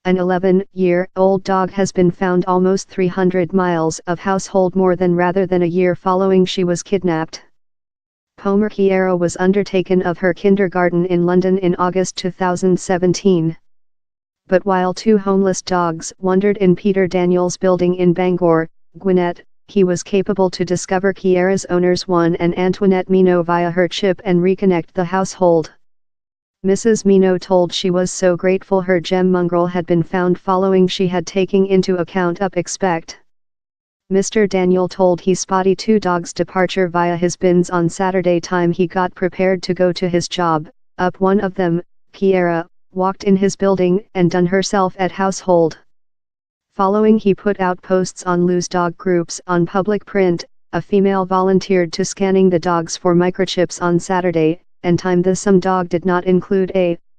An 11-year-old dog has been found almost 300 miles of household more than rather than a year following she was kidnapped. Pomeranian was undertaken of her kindergarten in London in August 2017. But while two homeless dogs wandered in Peter Daniel's building in Bangor, Gwynedd, he was capable to discover Kiara's owners Juan and Antoinette Mino via her chip and reconnect the household. Mrs. Mino told she was so grateful her gem mongrel had been found following she had taken into account up expect. Mr. Daniel told he spotted two dogs' departure via his bins on Saturday time he got prepared to go to his job. Up one of them, Kiara, walked in his building and done herself at household. Following he put out posts on loose dog groups on public print. A female volunteered to scanning the dogs for microchips on Saturday, and time the some dog did not include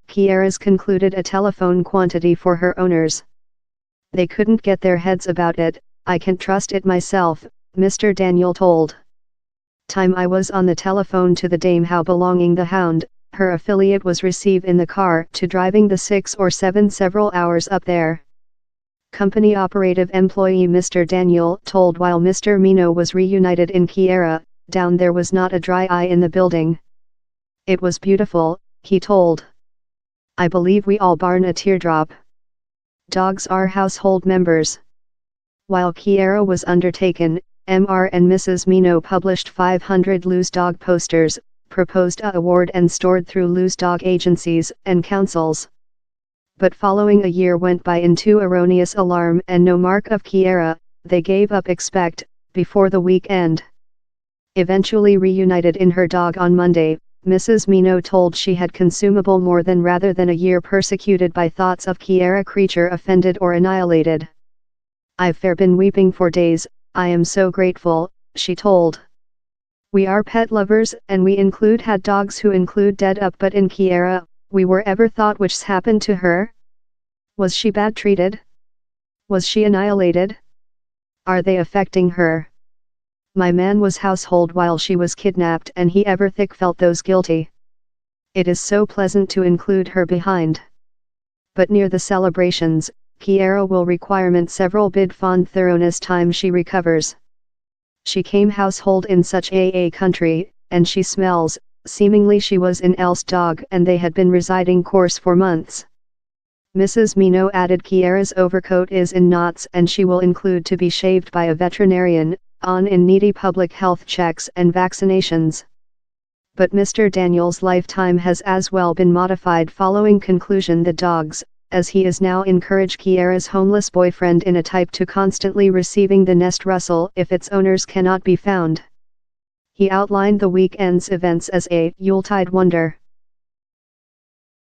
Kiara's concluded a telephone quantity for her owners. They couldn't get their heads about it. I can't trust it myself, Mr. Daniel told. Time I was on the telephone to the dame how belonging the hound, her affiliate was received in the car to driving the 6 or 7 several hours up there. Company operative employee Mr. Daniel told while Mr. Mino was reunited in Kiara, down there was not a dry eye in the building. It was beautiful, he told. I believe we all barn a teardrop. Dogs are household members. While Kiara was undertaken, Mr. and Mrs. Mino published 500 loose dog posters, proposed a award and stored through loose dog agencies and councils. But following a year went by into erroneous alarm and no mark of Kiara, they gave up expect, before the weekend. Eventually reunited in her dog on Monday, Mrs. Mino told she had consumable more than rather than a year persecuted by thoughts of Kiara creature offended or annihilated. I've fair been weeping for days, I am so grateful, she told. We are pet lovers and we include had dogs who include dead up but in Kiara, we were ever thought which's happened to her? Was she bad treated? Was she annihilated? Are they affecting her? My man was household while she was kidnapped and he ever thick felt those guilty. It is so pleasant to include her behind. But near the celebrations, Kiara will requirement several bid fond thoroughness time she recovers. She came household in such a country, and she smells, seemingly she was in else dog and they had been residing course for months. Mrs. Mino added Kiara's overcoat is in knots and she will include to be shaved by a veterinarian, on in needy public health checks and vaccinations. But Mr. Daniel's lifetime has as well been modified following conclusion the dogs, as he is now encourage Kiara's homeless boyfriend in a type to constantly receiving the nest rustle if its owners cannot be found. He outlined the weekend's events as a Yuletide wonder.